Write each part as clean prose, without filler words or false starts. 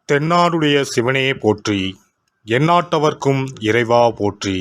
தென்னாடுடைய சிவனே போற்றி, எந்நாட்டவர்க்கும் இறைவா போற்றி.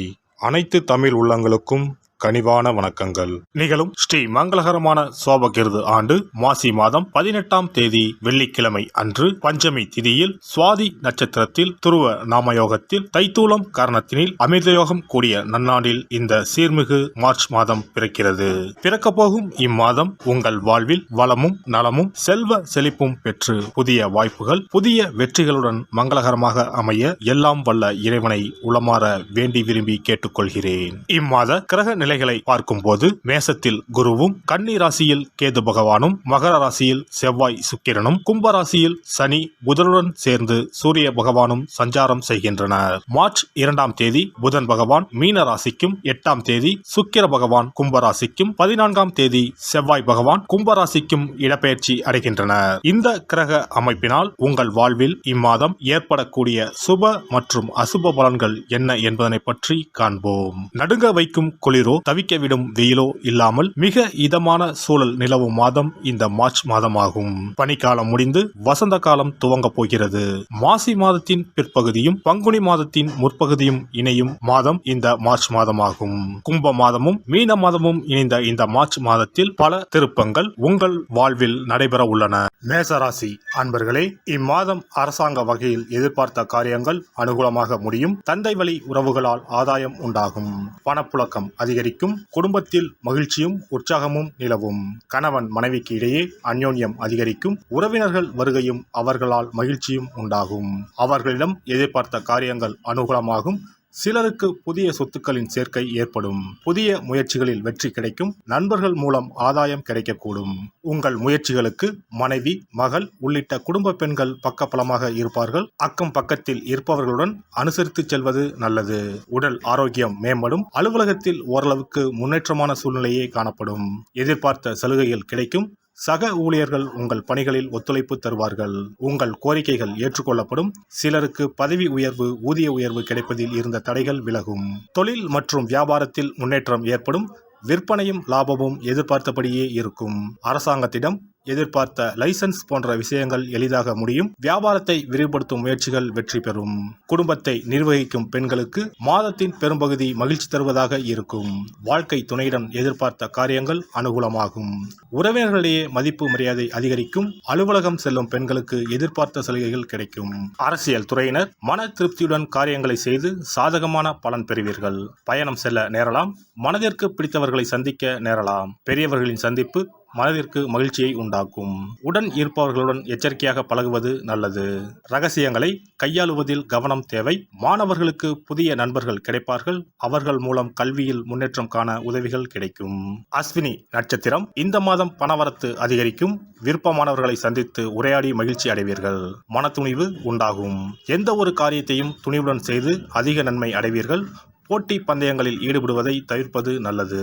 அனைத்து தமிழ் உள்ளங்களுக்கும் கனிவான வணக்கங்கள். நிகழும் ஸ்ரீ மங்களகரமான சோபகிருது ஆண்டு மாசி மாதம் 18ஆம் தேதி வெள்ளிக்கிழமை அன்று பஞ்சமி திதியில் சுவாதி நட்சத்திரத்தில் துருவ நாமயோகத்தில் தைத்தூலம் காரணத்தினில் அமிர்தயோகம் கூடிய நன்னாளில் இந்த சீர்மிகு மார்ச் மாதம் பிறக்கிறது. பிறக்கப் போகும் இம்மாதம் உங்கள் வாழ்வில் வளமும் நலமும் செல்வ செழிப்பும் பெற்று புதிய வாய்ப்புகள் புதிய வெற்றிகளுடன் மங்களகரமாக அமைய எல்லாம் வல்ல இறைவனை உளமாற வேண்டி விரும்பி கேட்டுக்கொள்கிறேன். இம்மாத கிரக நிலைகளை பார்க்கும் போது மேசத்தில் குருவும், கன்னி ராசியில் கேது பகவானும், மகர ராசியில் செவ்வாய் சுக்கிரனும், கும்ப ராசியில் சனி புதனுடன் சேர்ந்து சூரிய பகவானும் சஞ்சாரம் செய்கின்றனர். மார்ச் 2ஆம் தேதி புதன் பகவான் மீன ராசிக்கும், 8ஆம் தேதி சுக்கிர பகவான் கும்ப ராசிக்கும், 14ஆம் தேதி செவ்வாய் பகவான் கும்ப ராசிக்கும் இடப்பெயர்ச்சி அடைகின்றனர். இந்த கிரக அமைப்பினால் உங்கள் வாழ்வில் இம்மாதம் ஏற்படக்கூடிய சுப மற்றும் அசுப பலன்கள் என்ன என்பதனை பற்றி காண்போம். நடுங்க வைக்கும் குளிரோ தவிக்க விடும் வெயிலோ இல்லாமல் மிக இதமான சூழல் நிலவும் மாதம் இந்த மார்ச் மாதமாகும். பனிக்காலம் முடிந்து வசந்த காலம் துவங்க போகிறது. மாசி மாதத்தின் பிற்பகுதியும் பங்குனி மாதத்தின் முற்பகுதியும் இணையும் மாதம் இந்த மார்ச் மாதமாகும். கும்ப மாதமும் மீன மாதமும் இணைந்த இந்த மார்ச் மாதத்தில் பல திருப்பங்கள் உங்கள் வாழ்வில் நடைபெற உள்ளன. மேசராசி அன்பர்களே, இம்மாதம் அரசாங்க வகையில் எதிர்பார்த்த காரியங்கள் அனுகூலமாக முடியும். தந்தை வழி உறவுகளால் ஆதாயம் உண்டாகும். பணப்புழக்கம் அதிகரிக்கும். குடும்பத்தில் மகிழ்ச்சியும் உற்சாகமும் நிலவும். கணவன் மனைவிக்கு இடையே அந்யோன்யம் அதிகரிக்கும். உறவினர்கள் வருகையும் அவர்களால் மகிழ்ச்சியும் உண்டாகும். அவர்களிடம் எதிர்பார்த்த காரியங்கள் அனுகூலமாகும். சிலருக்கு புதிய சொத்துக்களின் சேர்க்கை ஏற்படும். புதிய முயற்சிகளில் வெற்றி கிடைக்கும். நண்பர்கள் மூலம் ஆதாயம் கிடைக்கக்கூடும். உங்கள் முயற்சிகளுக்கு மனைவி, மகள் உள்ளிட்ட குடும்ப பெண்கள் பக்கபலமாக இருப்பார்கள். அக்கம் பக்கத்தில் இருப்பவர்களுடன் அனுசரித்து செல்வது நல்லது. உடல் ஆரோக்கியம் மேம்படும். அலுவலகத்தில் ஓரளவுக்கு முன்னேற்றமான சூழ்நிலையே காணப்படும். எதிர்பார்த்த சலுகைகள் கிடைக்கும். சக ஊழியர்கள் உங்கள் பணிகளில் ஒத்துழைப்பு தருவார்கள். உங்கள் கோரிக்கைகள் ஏற்றுக்கொள்ளப்படும். சிலருக்கு பதவி உயர்வு, ஊதிய உயர்வு கிடைப்பதில் இருந்த தடைகள் விலகும். தொழில் மற்றும் வியாபாரத்தில் முன்னேற்றம் ஏற்படும். விற்பனையும் லாபமும் எதிர்பார்த்தபடியே இருக்கும். அரசாங்கத்திடம் எதிர்பார்த்த லைசன்ஸ் போன்ற விஷயங்கள் எளிதாக முடியும். வியாபாரத்தை விரிவுபடுத்தும் முயற்சிகள் வெற்றி பெறும். குடும்பத்தை நிர்வகிக்கும் பெண்களுக்கு மாதத்தின் பெரும்பகுதி மகிழ்ச்சி தருவதாக இருக்கும். வாழ்க்கை துணையிடம் எதிர்பார்த்த காரியங்கள் அனுகூலமாகும். உறவினர்களிடையே மதிப்பு மரியாதை அதிகரிக்கும். அலுவலகம் செல்லும் பெண்களுக்கு எதிர்பார்த்த சலுகைகள் கிடைக்கும். அரசியல் துறையினர் மன திருப்தியுடன் காரியங்களை செய்து சாதகமான பலன் பெறுவீர்கள். பயணம் செல்ல நேரலாம். மனதிற்கு பிடித்தவர்களை சந்திக்க நேரலாம். பெரியவர்களின் சந்திப்பு மனதிற்கு மகிழ்ச்சியை உண்டாக்கும். உடன் இருப்பவர்களுடன் எச்சரிக்கையாக பழகுவது நல்லது. ரகசியங்களை கையாளுவதில் கவனம் தேவை. மாணவர்களுக்கு புதிய நண்பர்கள் கிடைப்பார்கள். அவர்கள் மூலம் கல்வியில் முன்னேற்றம் காண உதவிகள் கிடைக்கும். அஸ்வினி நட்சத்திரம் இந்த மாதம் பணவரத்து அதிகரிக்கும். விருப்பமானவர்களை சந்தித்து உரையாடி மகிழ்ச்சி அடைவீர்கள். மன துணிவு உண்டாகும். எந்த ஒரு காரியத்தையும் துணிவுடன் செய்து அதிக நன்மை அடைவீர்கள். போட்டி பந்தயங்களில் ஈடுபடுவதை தவிர்ப்பது நல்லது.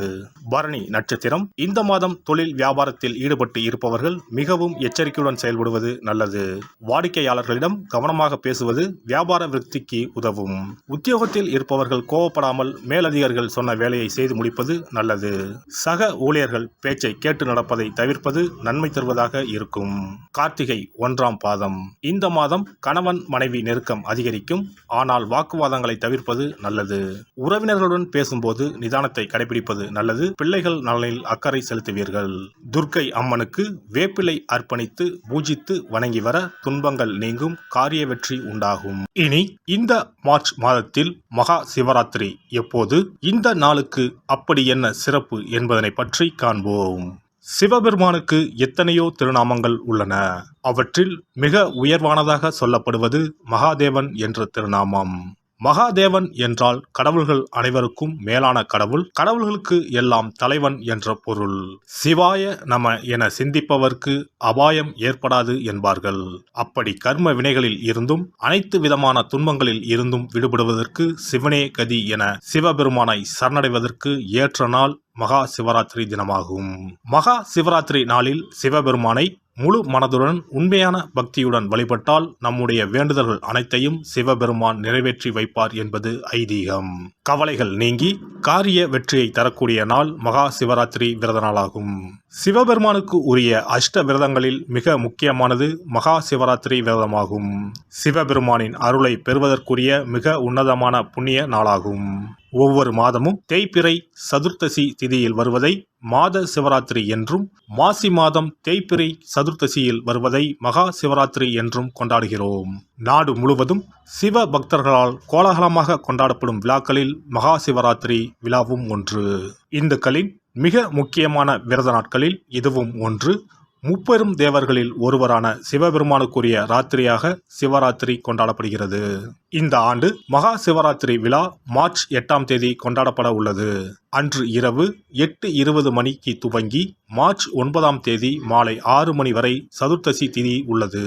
பரணி நட்சத்திரம் இந்த மாதம் தொழில் வியாபாரத்தில் ஈடுபட்டு இருப்பவர்கள் மிகவும் எச்சரிக்கையுடன் செயல்படுவது நல்லது. வாடிக்கையாளர்களிடம் கவனமாக பேசுவது வியாபார விருத்திக்கு உதவும். உத்தியோகத்தில் இருப்பவர்கள் கோபப்படாமல் மேலதிகாரிகள் சொன்ன வேலையை செய்து முடிப்பது நல்லது. சக ஊழியர்கள் பேச்சை கேட்டு நடப்பதை தவிர்ப்பது நன்மை தருவதாக இருக்கும். கார்த்திகை 1ஆம் பாதம் இந்த மாதம் கணவன் மனைவி நெருக்கம் அதிகரிக்கும். ஆனால் வாக்குவாதங்களை தவிர்ப்பது நல்லது. உறவினர்களுடன் பேசும்போது நிதானத்தை கடைபிடிப்பது நல்லது. பிள்ளைகள் நலனில் அக்கறை செலுத்துவீர்கள். துர்க்கை அம்மனுக்கு வேப்பிலை அர்ப்பணித்து பூஜித்து வணங்கி வர துன்பங்கள் நீங்கும். காரிய வெற்றி உண்டாகும். இனி இந்த மார்ச் மாதத்தில் மகா சிவராத்திரி எப்போது, இந்த நாளுக்கு அப்படி என்ன சிறப்பு என்பதனை பற்றி காண்போம். சிவபெருமானுக்கு எத்தனையோ திருநாமங்கள் உள்ளன. அவற்றில் மிக உயர்வானதாக சொல்லப்படுவது மகாதேவன் என்ற திருநாமம். மகாதேவன் என்றால் கடவுள்கள் அனைவருக்கும் மேலான கடவுள். கடவுள்களுக்கு எல்லாம் தலைவன் என்ற பொருள். சிவாய நம என சிந்திப்பவர்க்கு அபாயம் ஏற்படாது என்பார்கள். அப்படி கர்ம வினைகளில் இருந்தும் அனைத்து விதமான துன்பங்களில் இருந்தும் விடுபடுவதற்கு சிவனே கதி என சிவபெருமானை சரணடைவதற்கு ஏற்ற நாள் மகா சிவராத்திரி தினமாகும். மகா சிவராத்திரி நாளில் சிவபெருமானை முழு மனதுடன் உண்மையான பக்தியுடன் வழிபட்டால் நம்முடைய வேண்டுதல்கள் அனைத்தையும் சிவபெருமான் நிறைவேற்றி வைப்பார் என்பது ஐதீகம். கவலைகள் நீங்கி காரிய வெற்றியை தரக்கூடிய நாள் மகா சிவராத்திரி விரத நாளாகும். சிவபெருமானுக்கு உரிய அஷ்ட விரதங்களில் மிக முக்கியமானது மகா சிவராத்திரி விரதமாகும். சிவபெருமானின் அருளை பெறுவதற்குரிய மிக உன்னதமான புண்ணிய நாளாகும். ஒவ்வொரு மாதமும் தேய்பிறை சதுர்த்தசி திதியில் வருவதை மாத சிவராத்திரி என்றும், மாசி மாதம் தேய்பிறை சதுர்த்தசியில் வருவதை மகா சிவராத்திரி என்றும் கொண்டாடுகிறோம். நாடு முழுவதும் சிவ பக்தர்களால் கோலாகலமாக கொண்டாடப்படும் விழாக்களில் மகா சிவராத்திரி விழாவும் ஒன்று. இந்துக்களின் மிக முக்கியமான விரத நாட்களில் இதுவும் ஒன்று. முப்பெரும் தேவர்களில் ஒருவரான சிவபெருமானுக்குரிய ராத்திரியாக சிவராத்திரி கொண்டாடப்படுகிறது. இந்த ஆண்டு மகா சிவராத்திரி விழா மார்ச் 8ஆம் தேதி கொண்டாடப்பட உள்ளது. அன்று இரவு 8:20 மணிக்கு துவங்கி மார்ச் 9ஆம் தேதி மாலை 6 மணி வரை சதுர்த்தசி திதி உள்ளது.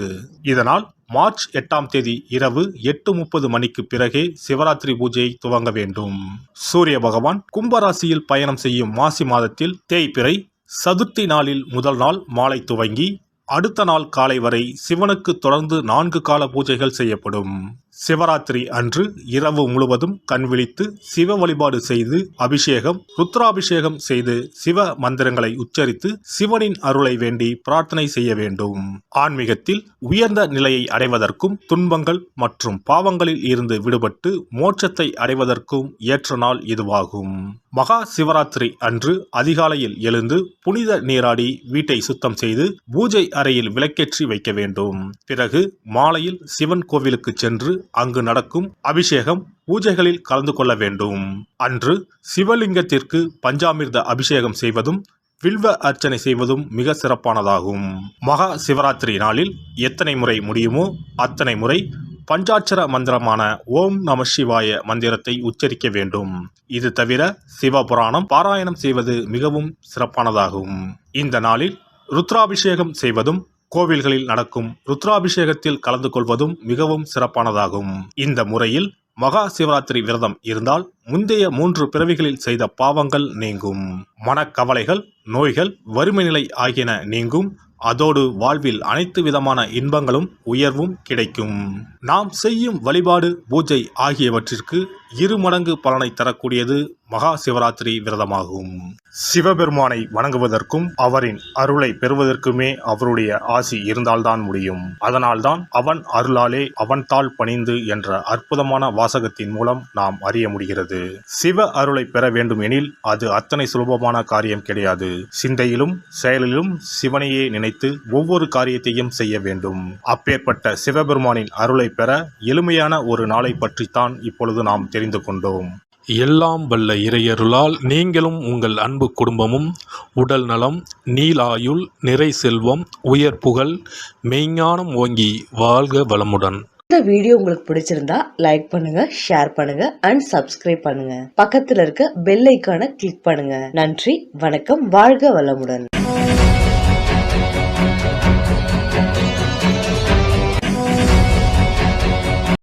இதனால் மார்ச் 8ஆம் தேதி இரவு 8:30 மணிக்கு பிறகே சிவராத்திரி பூஜை துவங்க வேண்டும். சூரிய பகவான் கும்பராசியில் பயணம் செய்யும் மாசி மாதத்தில் தேய்பிறை சதுர்த்தி நாளில் முதல் நாள் மாலை துவங்கி அடுத்த நாள் காலை வரை சிவனுக்கு தொடர்ந்து 4 கால பூஜைகள் செய்யப்படும். சிவராத்திரி அன்று இரவு முழுவதும் கண் விழித்து சிவ வழிபாடு செய்து அபிஷேகம், ருத்ராபிஷேகம் செய்து சிவ மந்திரங்களை உச்சரித்து சிவனின் அருளை வேண்டி பிரார்த்தனை செய்ய வேண்டும். ஆன்மீகத்தில் உயர்ந்த நிலையை அடைவதற்கும், துன்பங்கள் மற்றும் பாவங்களில் இருந்து விடுபட்டு மோட்சத்தை அடைவதற்கும் ஏற்ற நாள் இதுவாகும். மகா சிவராத்திரி அன்று அதிகாலையில் எழுந்து புனித நீராடி வீட்டை சுத்தம் செய்து பூஜை அறையில் விளக்கேற்றி வைக்க வேண்டும். பிறகு மாலையில் சிவன் கோவிலுக்கு சென்று அங்கு நடக்கும் அபிஷேகம் பூஜைகளில் கலந்து கொள்ள வேண்டும். அன்று சிவலிங்கத்திற்கு பஞ்சாமிர்த அபிஷேகம் செய்வதும் வில்வ அர்ச்சனை செய்வதும் மிக சிறப்பானதாகும். மகா சிவராத்திரி நாளில் எத்தனை முறை முடியுமோ அத்தனை முறை பஞ்சாட்சர மந்திரமான ஓம் நம சிவாய மந்திரத்தை உச்சரிக்க வேண்டும். இது தவிர சிவபுராணம் பாராயணம் செய்வது மிகவும் சிறப்பானதாகும். இந்த நாளில் ருத்ராபிஷேகம் செய்வதும் கோவில்களில் நடக்கும் ருத்ராபிஷேகத்தில் கலந்து கொள்வதும் மிகவும் சிறப்பானதாகும். இந்த முறையில் மகா சிவராத்திரி விரதம் இருந்தால் முந்தைய 3 பிறவிகளில் செய்த பாவங்கள் நீங்கும். மனக்கவலைகள், நோய்கள், வறுமை நிலை ஆகியன நீங்கும். அதோடு வாழ்வில் அனைத்து விதமான இன்பங்களும் உயர்வும் கிடைக்கும். நாம் செய்யும் வழிபாடு, பூஜை ஆகியவற்றிற்கு 2 மடங்கு பலனை தரக்கூடியது மகா சிவராத்திரி விரதமாகும். சிவபெருமானை வணங்குவதற்கும் அவரின் அருளை பெறுவதற்குமே அவருடைய ஆசி இருந்தால்தான் முடியும். அதனால்தான் அவன் அருளாலே அவன் தாள் பணிந்து என்ற அற்புதமான வாசகத்தின் மூலம் நாம் அறிய முடிகிறது. சிவ அருளை பெற வேண்டும் எனில் அது அத்தனை சுலபமான காரியம் கிடையாது. சிந்தையிலும் செயலிலும் சிவனையே நினைத்து ஒவ்வொரு காரியத்தையும் செய்ய வேண்டும். அப்பேற்பட்ட சிவபெருமானின் அருளை பெற எளிமையான ஒரு நாளை பற்றித்தான் இப்பொழுது நாம் தெரிந்து கொண்டோம். எல்லாம் வல்ல இறையருளால் நீங்களும் உங்கள் அன்பு குடும்பமும் உடல் நலம், நீலாயுள், நிறை செல்வம், உயர் புகழ், மெய்ஞானம் ஓங்கி வாழ்க வளமுடன். இந்த வீடியோ உங்களுக்கு பிடிச்சிருந்தா லைக் பண்ணுங்க, ஷேர் பண்ணுங்க அண்ட் சப்ஸ்கிரைப் பண்ணுங்க. பக்கத்துல இருக்க பெல் ஐகானை கிளிக் பண்ணுங்க. நன்றி, வணக்கம், வாழ்க வளமுடன்.